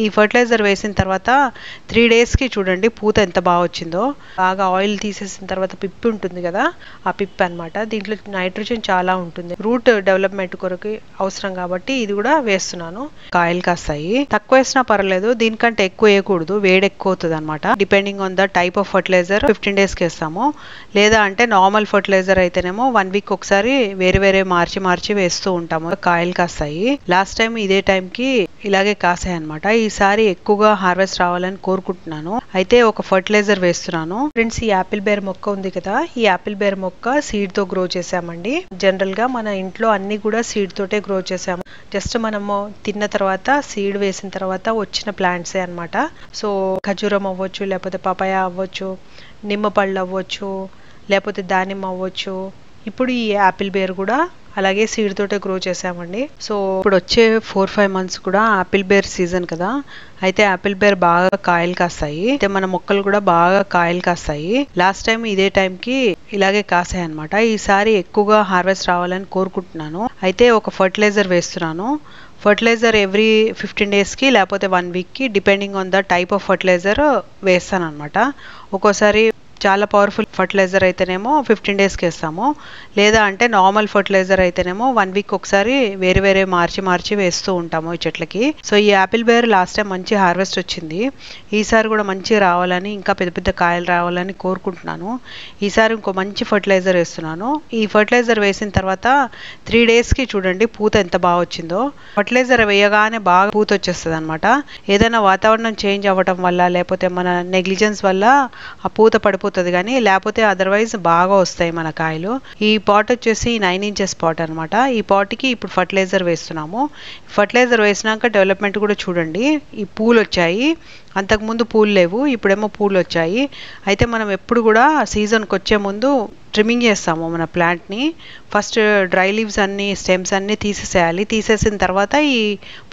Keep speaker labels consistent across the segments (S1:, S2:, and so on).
S1: ఈ ఫర్టిలైజర్ వేసిన తర్వాత 3 డేస్కి చూడండి పూత ఎంత బాగా వచ్చిందో. బాగా ఆయిల్ తీసేసిన తర్వాత పిప్పి ఉంటుంది కదా, ఆ పిప్పి అనమాట. దీంట్లో నైట్రోజన్ చాలా ఉంటుంది, రూట్ డెవలప్మెంట్ కొరకు అవసరం కాబట్టి ఇది కూడా వేస్తున్నాను. కాయలు కాస్తాయి. తక్కువ వేసినా పర్లేదు, దీనికంటే ఎక్కువ వేయకూడదు, వేడి ఎక్కువ అవుతుంది అనమాట. Depending on the type of fertiliser 15 డేస్కి వేస్తాము. లేదా అంటే నార్మల్ ఫర్టిలైజర్ అయితేనేమో 1 వీక్ ఒకసారి వేరే వేరే మార్చి వేస్తూ ఉంటాము. కాయలు కాస్తాయి. లాస్ట్ టైం ఇదే టైంకి ఇలాగే కాసాయి అనమాట. ఈసారి ఎక్కువగా హార్వెస్ట్ రావాలని కోరుకుంటున్నాను. అయితే ఒక ఫర్టిలైజర్ వేస్తున్నాను. ఫ్రెండ్స్, ఈ యాపిల్ బేర్ మొక్క ఉంది కదా, ఈ యాపిల్ బేర్ మొక్క సీడ్ తో గ్రో చేసామండి. జనరల్ గా మన ఇంట్లో అన్ని కూడా సీడ్ తోటే గ్రో చేసాము. జస్ట్ మనము తిన్న తర్వాత సీడ్ వేసిన తర్వాత వచ్చిన ప్లాంట్సే అనమాట. సో ఖజూరం అవ్వచ్చు, లేకపోతే పపాయ అవ్వచ్చు, నిమ్మ పళ్ళు అవ్వచ్చు, లేకపోతే దానిమ్మ అవ్వచ్చు. ఇప్పుడు ఈ యాపిల్ బేర్ కూడా అలాగే సీడ్ తోటే గ్రో చేసామండి. సో ఇప్పుడు వచ్చే 4-5 మంత్స్ కూడా యాపిల్ బేర్ సీజన్ కదా, అయితే యాపిల్ బేర్ బాగా కాయలు కాస్తాయి. అయితే మన మొక్కలు కూడా బాగా కాయలు కాస్తాయి. లాస్ట్ టైం ఇదే టైంకి ఇలాగే కాసాయి అనమాట. ఈసారి ఎక్కువగా హార్వెస్ట్ రావాలని కోరుకుంటున్నాను. అయితే ఒక ఫర్టిలైజర్ వేస్తున్నాను. ఫర్టిలైజర్ ఎవ్రీ 15 డేస్కి లేకపోతే 1 వీక్కి depending on the type of fertiliser వేస్తాను అనమాట. ఒక్కోసారి చాలా పవర్ఫుల్ ఫర్టిలైజర్ అయితేనేమో 15 డేస్కి వేస్తాము. లేదా అంటే నార్మల్ ఫర్టిలైజర్ అయితేనేమో 1 వీక్ ఒకసారి వేరే వేరే మార్చి వేస్తూ ఉంటాము ఈ చెట్లకి. సో ఈ యాపిల్ బేర్ లాస్ట్ టైం మంచి హార్వెస్ట్ వచ్చింది. ఈసారి కూడా మంచిగా రావాలని, ఇంకా పెద్ద పెద్ద కాయలు రావాలని కోరుకుంటున్నాను. ఈసారి ఇంకో మంచి ఫర్టిలైజర్ వేస్తున్నాను. ఈ ఫర్టిలైజర్ వేసిన తర్వాత 3 డేస్కి చూడండి పూత ఎంత బాగా వచ్చిందో. ఫర్టిలైజర్ వేయగానే బాగా పూత వచ్చేస్తుంది అనమాట. ఏదైనా వాతావరణం చేంజ్ అవ్వటం వల్ల, లేకపోతే మన నెగ్లిజెన్స్ వల్ల ఆ పూత పడిపోతుంది కానీ, లేకపోతే అదర్వైజ్ బాగా వస్తాయి మన కాయలు. ఈ పాట్ వచ్చేసి 9 ఇంచెస్ పాట్ అనమాట. ఈ పాట్కి ఇప్పుడు ఫర్టిలైజర్ వేస్తున్నాము. ఫర్టిలైజర్ వేసినాక డెవలప్మెంట్ కూడా చూడండి. ఈ పూలు వచ్చాయి, అంతకుముందు పూలు లేవు, ఇప్పుడేమో పూలు వచ్చాయి. అయితే మనం ఎప్పుడు కూడా సీజన్కి వచ్చే ముందు ట్రిమ్మింగ్ చేస్తాము మన ప్లాంట్ని. ఫస్ట్ డ్రై లీవ్స్ అన్ని, స్టెమ్స్ అన్ని తీసేసేయాలి. తీసేసిన తర్వాత ఈ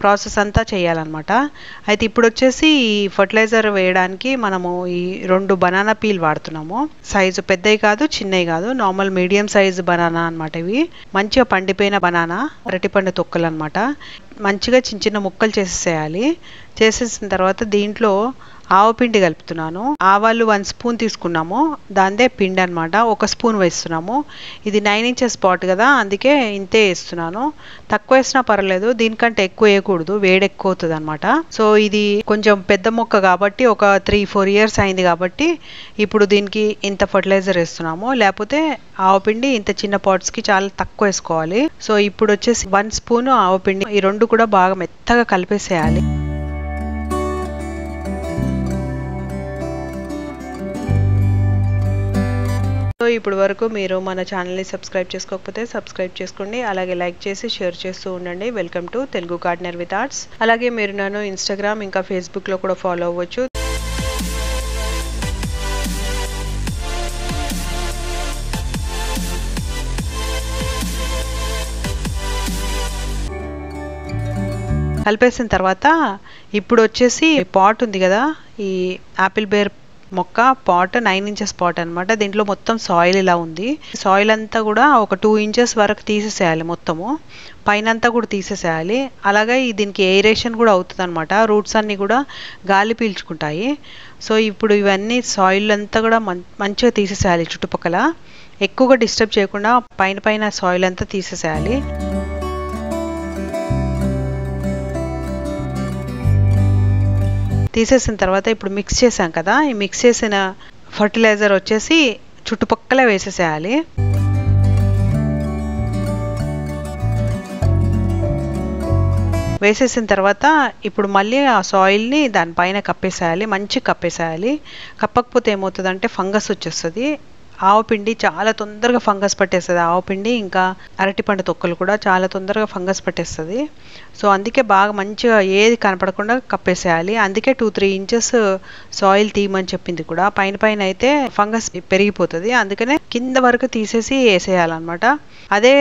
S1: ప్రాసెస్ అంతా చేయాలన్నమాట. అయితే ఇప్పుడు వచ్చేసి ఈ ఫర్టిలైజర్ వేయడానికి మనము ఈ 2 బనానా పీల్ వాడుతున్నాము. సైజు పెద్దవి కాదు, చిన్నవి కాదు, నార్మల్ మీడియం సైజు బనానా అనమాట. ఇవి మంచిగా పండిపోయిన బనానా, అరటిపండు తొక్కలు అనమాట. మంచిగా చిన్న చిన్న ముక్కలు చేసేసేయాలి. చేసేసిన తర్వాత దీంట్లో ఆవపిండి కలుపుతున్నాను. ఆవాలు 1 స్పూన్ తీసుకున్నాము, దాందే పిండి అనమాట. 1 స్పూన్ వేస్తున్నాము. ఇది 9 ఇంచెస్ పాట్ కదా, అందుకే ఇంతే వేస్తున్నాను. తక్కువ వేసినా పర్లేదు, దీనికంటే ఎక్కువ వేయకూడదు, వేడి ఎక్కువ అవుతుంది అనమాట. సో ఇది కొంచెం పెద్ద మొక్క కాబట్టి ఒక 3-4 ఇయర్స్ అయింది కాబట్టి ఇప్పుడు దీనికి ఇంత ఫర్టిలైజర్ వేస్తున్నాము. లేకపోతే ఆవపిండి ఇంత చిన్న పాట్స్కి చాలా తక్కువ వేసుకోవాలి. సో ఇప్పుడు వచ్చేసి 1 స్పూన్ ఆవపిండి, ఈ 2 కూడా బాగా మెత్తగా కలిపేసేయాలి. సో ఇప్పుడు వరకు మీరు మన ఛానల్ని సబ్స్క్రైబ్ చేసుకోకపోతే సబ్స్క్రైబ్ చేసుకోండి. అలాగే లైక్ చేసి షేర్ చేస్తూ ఉండండి. Welcome to Telugu gardener with arts. అలాగే మీరు నన్ను ఇన్స్టాగ్రామ్ ఇంకా ఫేస్బుక్లో కూడా ఫాలో అవ్వచ్చు. కలిపేసిన తర్వాత ఇప్పుడు వచ్చేసి పాట్ ఉంది కదా, ఈ యాపిల్ బేర్ మొక్క పాట్ 9 ఇంచెస్ పాట్ అనమాట. దీంట్లో మొత్తం సాయిల్ ఇలా ఉంది. సాయిల్ అంతా కూడా ఒక 2 ఇంచెస్ వరకు తీసేసేయాలి, మొత్తము పైన అంతా కూడా తీసేసేయాలి. అలాగే దీనికి ఎయిరేషన్ కూడా అవుతుంది అనమాట. రూట్స్ అన్నీ కూడా గాలి పీల్చుకుంటాయి. సో ఇప్పుడు ఇవన్నీ సాయిల్ అంతా కూడా మంచిగా తీసేసేయాలి. చుట్టుపక్కల ఎక్కువగా డిస్టర్బ్ చేయకుండా పైన సాయిల్ అంతా తీసేసేయాలి. తీసేసిన తర్వాత ఇప్పుడు మిక్స్ చేసాం కదా, ఈ మిక్స్ చేసిన ఫర్టిలైజర్ వచ్చేసి చుట్టుపక్కల వేసేసేయాలి. వేసేసిన తర్వాత ఇప్పుడు మళ్ళీ ఆ సాయిల్ని దానిపైన కప్పేసేయాలి, మంచిగా కప్పేసేయాలి. కప్పకపోతే ఏమవుతుందంటే ఫంగస్ వచ్చేస్తుంది. ఆవపిండి చాలా తొందరగా ఫంగస్ పట్టేస్తుంది. ఆవపిండి ఇంకా అరటిపండు తొక్కలు కూడా చాలా తొందరగా ఫంగస్ పట్టేస్తుంది. సో అందుకే బాగా మంచిగా ఏది కనపడకుండా కప్పేసేయాలి. అందుకే 2-3 ఇంచెస్ సాయిల్ తీయమని చెప్పింది కూడా. పైన అయితే ఫంగస్ పెరిగిపోతుంది, అందుకనే కింద వరకు తీసేసి వేసేయాలన్నమాట. అదే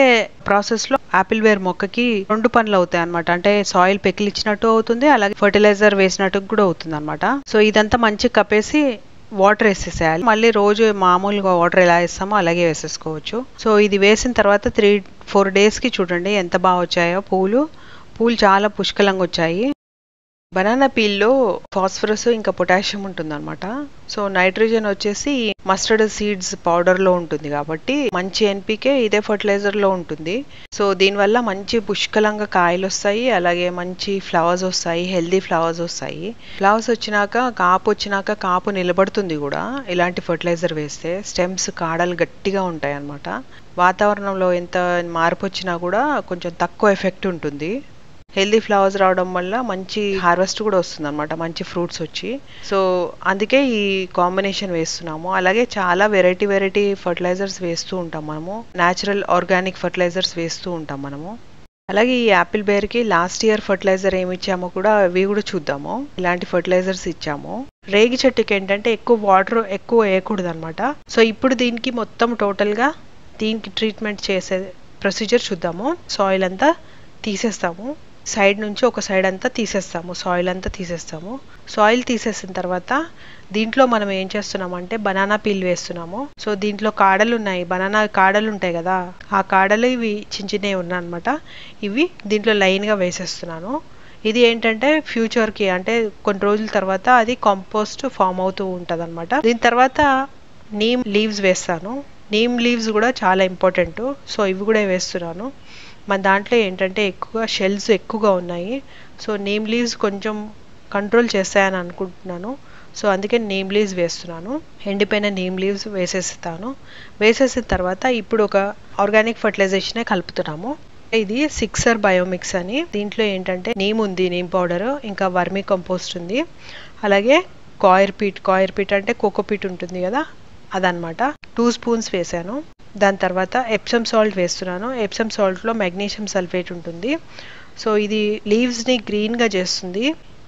S1: ప్రాసెస్లో యాపిల్ బేర్ మొక్కకి 2 పనులు అవుతాయి అనమాట. అంటే సాయిల్ పెకిలిచ్చినట్టు అవుతుంది, అలాగే ఫర్టిలైజర్ వేసినట్టు కూడా అవుతుంది అనమాట. సో ఇదంతా మంచిగా కప్పేసి వాటర్ వేసేసేయాలి. మళ్ళీ రోజు మామూలుగా వాటర్ ఎలా వేస్తామో అలాగే వేసేసుకోవచ్చు. సో ఇది వేసిన తర్వాత 3-4 డేస్కి చూడండి ఎంత బాగా వచ్చాయో పూలు చాలా పుష్కలంగా వచ్చాయి. బనానా పీల్లో ఫాస్ఫరస్ ఇంకా పొటాషియం ఉంటుందన్నమాట. సో నైట్రోజన్ వచ్చేసి మస్టర్డ్ సీడ్స్ పౌడర్లో ఉంటుంది కాబట్టి మంచి ఎన్పికే ఇదే ఫర్టిలైజర్లో ఉంటుంది. సో దీనివల్ల మంచి పుష్కలంగా కాయలు వస్తాయి, అలాగే మంచి ఫ్లవర్స్ వస్తాయి, హెల్దీ ఫ్లవర్స్ వస్తాయి. ఫ్లవర్స్ వచ్చినాక కాపు నిలబడుతుంది కూడా ఇలాంటి ఫర్టిలైజర్ వేస్తే. స్టెమ్స్ కాడలు గట్టిగా ఉంటాయి అన్నమాట. వాతావరణంలో ఎంత మార్పు వచ్చినా కూడా కొంచెం తక్కువ ఎఫెక్ట్ ఉంటుంది. హెల్దీ ఫ్లవర్స్ రావడం వల్ల మంచి హార్వెస్ట్ కూడా వస్తుంది అనమాట, మంచి ఫ్రూట్స్ వచ్చి. సో అందుకే ఈ కాంబినేషన్ వేస్తున్నాము. అలాగే చాలా వెరైటీ ఫర్టిలైజర్స్ వేస్తూ ఉంటాం మనము, న్యాచురల్ ఆర్గానిక్ ఫర్టిలైజర్స్ వేస్తూ ఉంటాం మనము. అలాగే ఈ యాపిల్ బేర్కి లాస్ట్ ఇయర్ ఫర్టిలైజర్ ఏమి ఇచ్చామో కూడా అవి కూడా చూద్దాము. ఇలాంటి ఫర్టిలైజర్స్ ఇచ్చాము. రేగి చెట్టుకి ఏంటంటే ఎక్కువ వాటర్ ఎక్కువ వేయకూడదు అనమాట. సో ఇప్పుడు దీనికి మొత్తం టోటల్గా దీనికి ట్రీట్మెంట్ చేసే ప్రొసీజర్ చూద్దాము. సాయిల్ అంతా తీసేస్తాము, సైడ్ నుంచి ఒక సైడ్ అంతా తీసేస్తాము, సాయిల్ అంతా తీసేస్తాము. సాయిల్ తీసేసిన తర్వాత దీంట్లో మనం ఏం చేస్తున్నామంటే బనానా పీల్ వేస్తున్నాము. సో దీంట్లో కాడలు ఉన్నాయి, బనానా కాడలు ఉంటాయి కదా, ఆ కాడలు ఇవి చిన్నవి ఉన్నాయన్నమాట. ఇవి దీంట్లో లైన్గా వేసేస్తున్నాను. ఇది ఏంటంటే ఫ్యూచర్కి అంటే కొన్ని రోజుల తర్వాత అది కాంపోస్ట్ ఫామ్ అవుతూ ఉంటుంది అనమాట. దీని తర్వాత నీమ్ లీవ్స్ వేస్తాను. నీమ్ లీవ్స్ కూడా చాలా ఇంపార్టెంట్. సో ఇవి కూడా వేస్తున్నాను. మన దాంట్లో ఏంటంటే ఎక్కువగా షెల్స్ ఎక్కువగా ఉన్నాయి. సో నీమ్ లీవ్స్ కొంచెం కంట్రోల్ చేస్తాయని అనుకుంటున్నాను. సో అందుకే నీమ్ లీవ్స్ వేస్తున్నాను. ఎండిపోయిన నీమ్ లీవ్స్ వేసేస్తాను. వేసేసిన తర్వాత ఇప్పుడు ఒక ఆర్గానిక్ ఫర్టిలైజేషనే కలుపుతున్నాము. ఇది సిక్సర్ బయోమిక్స్ అని. దీంట్లో ఏంటంటే నీమ్ ఉంది, నీమ్ పౌడర్, ఇంకా వర్మీ కంపోస్ట్ ఉంది, అలాగే కాయర్ పీట్ అంటే కోకోపీట్ ఉంటుంది కదా అదనమాట. 2 స్పూన్స్ వేసాను. దాని తర్వాత ఎప్సమ్ సాల్ట్ వేస్తున్నాను. ఎప్సమ్ సాల్ట్లో మెగ్నీషియం సల్ఫేట్ ఉంటుంది. సో ఇది లీవ్స్ని గ్రీన్గా చేస్తుంది.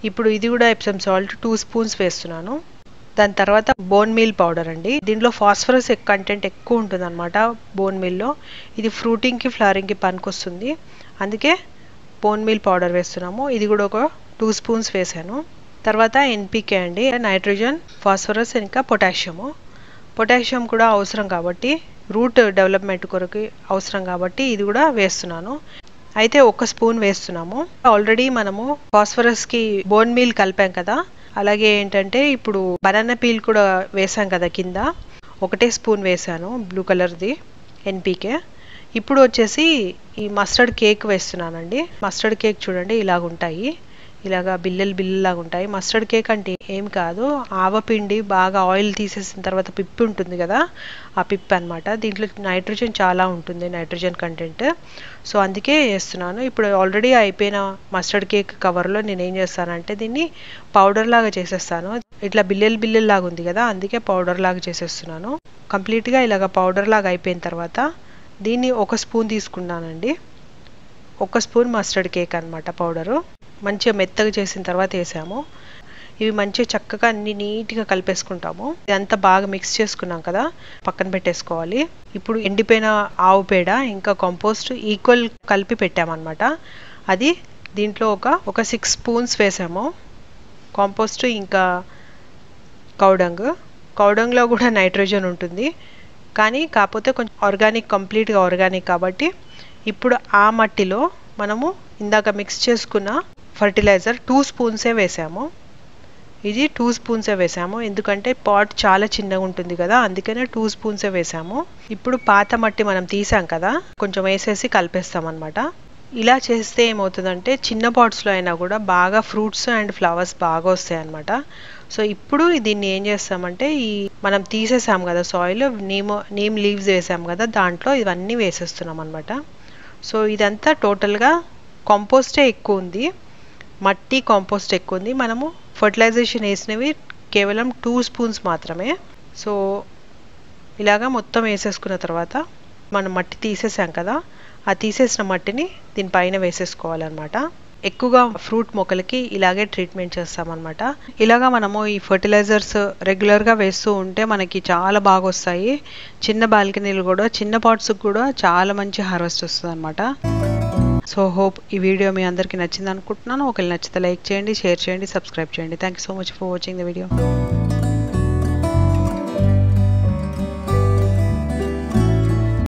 S1: ఇప్పుడు ఇది కూడా ఎప్సమ్ సాల్ట్ 2 స్పూన్స్ వేస్తున్నాను. దాని తర్వాత బోన్ మీల్ పౌడర్ అండి. దీంట్లో ఫాస్ఫరస్ కంటెంట్ ఎక్కువ ఉంటుంది అనమాట బోన్ మీల్లో. ఇది ఫ్రూటింగ్కి ఫ్లవరింగ్కి పనికొస్తుంది, అందుకే బోన్ మీల్ పౌడర్ వేస్తున్నాము. ఇది కూడా ఒక 2 స్పూన్స్ వేసాను. తర్వాత ఎన్పికే అండి, నైట్రోజన్, ఫాస్ఫరస్ ఇంకా పొటాషియం కూడా అవసరం కాబట్టి, రూట్ డెవలప్మెంట్ కొరకు అవసరం కాబట్టి ఇది కూడా వేస్తున్నాను. అయితే 1 స్పూన్ వేస్తున్నాము. ఆల్రెడీ మనము ఫాస్ఫరస్కి బోన్ మీల్ కలిపాం కదా, అలాగే ఏంటంటే ఇప్పుడు బనానా పీల్ కూడా వేసాం కదా కింద, 1 స్పూన్ వేసాను బ్లూ కలర్ది ఎన్పికే. ఇప్పుడు వచ్చేసి ఈ మస్టర్డ్ కేక్ వేస్తున్నానండి. మస్టర్డ్ కేక్ చూడండి ఇలాగుంటాయి, ఇలాగా బిల్లలాగా ఉంటాయి. మస్టర్డ్ కేక్ అంటే ఏం కాదు, ఆవపిండి బాగా ఆయిల్ తీసేసిన తర్వాత పిప్పి ఉంటుంది కదా, ఆ పిప్పి అనమాట. దీంట్లో నైట్రోజన్ చాలా ఉంటుంది, నైట్రోజన్ కంటెంట్. సో అందుకే వేస్తున్నాను. ఇప్పుడు ఆల్రెడీ అయిపోయిన మస్టర్డ్ కేక్ కవర్లో నేను ఏం చేస్తానంటే దీన్ని పౌడర్ లాగా చేసేస్తాను. ఇట్లా బిల్లెల్లాగా ఉంది కదా, అందుకే పౌడర్ లాగా చేసేస్తున్నాను. కంప్లీట్గా ఇలాగ పౌడర్ లాగా అయిపోయిన తర్వాత దీన్ని 1 స్పూన్ తీసుకున్నానండి. 1 స్పూన్ మస్టర్డ్ కేక్ అనమాట పౌడరు. మంచిగా మెత్తగా చేసిన తర్వాత వేసాము. ఇవి మంచిగా చక్కగా అన్ని నీట్గా కలిపేసుకుంటాము. ఇదంతా బాగా మిక్స్ చేసుకున్నాం కదా, పక్కన పెట్టేసుకోవాలి. ఇప్పుడు ఎండిపోయిన ఆవు పేడ ఇంకా కంపోస్ట్ ఈక్వల్ కలిపి పెట్టామన్నమాట. అది దీంట్లో ఒక 6 స్పూన్స్ వేసాము. కాంపోస్ట్ ఇంకా కౌడంగ్లో కూడా నైట్రోజన్ ఉంటుంది, కానీ కాకపోతే కొంచెం ఆర్గానిక్, కంప్లీట్గా ఆర్గానిక్ కాబట్టి ఇప్పుడు ఆ మట్టిలో మనము ఇందాక మిక్స్ చేసుకున్న ఫర్టిలైజర్ 2 స్పూన్సే వేసాము. ఇది 2 స్పూన్సే వేసాము, ఎందుకంటే పాట్ చాలా చిన్నగా ఉంటుంది కదా, అందుకనే 2 స్పూన్సే వేసాము. ఇప్పుడు పాత మట్టి మనం తీసాం కదా, కొంచెం వేసేసి కలిపేస్తాం అనమాట. ఇలా చేస్తే ఏమవుతుందంటే చిన్న పాట్స్లో అయినా కూడా బాగా ఫ్రూట్స్ అండ్ ఫ్లవర్స్ బాగా వస్తాయి అనమాట. సో ఇప్పుడు దీన్ని ఏం చేస్తామంటే ఈ మనం తీసేసాం కదా సాయిల్, నీమ్ లీవ్స్ వేసాం కదా, దాంట్లో ఇవన్నీ వేసేస్తున్నాం అనమాట. సో ఇదంతా టోటల్గా కాంపోస్టే ఎక్కువ ఉంది, మట్టి కాంపోస్ట్ ఎక్కువ ఉంది. మనము ఫర్టిలైజేషన్ వేసినవి కేవలం 2 స్పూన్స్ మాత్రమే. సో ఇలాగా మొత్తం వేసేసుకున్న తర్వాత మనం మట్టి తీసేసాం కదా, ఆ తీసేసిన మట్టిని దీనిపైన వేసేసుకోవాలన్నమాట. ఎక్కువగా ఫ్రూట్ మొక్కలకి ఇలాగే ట్రీట్మెంట్ చేస్తామన్నమాట. ఇలాగా మనము ఈ ఫర్టిలైజర్స్ రెగ్యులర్గా వేస్తూ ఉంటే మనకి చాలా బాగా వస్తాయి. చిన్న బాల్కనీలు కూడా, చిన్న పాట్స్కి కూడా చాలా మంచి హార్వెస్ట్ వస్తుంది అనమాట. సో హోప్ ఈ వీడియో మీ అందరికీ నచ్చింది అనుకుంటున్నాను. ఒకవేళ నచ్చితే లైక్ చేయండి, షేర్ చేయండి, సబ్స్క్రైబ్ చేయండి. Thank you so much for watching the video.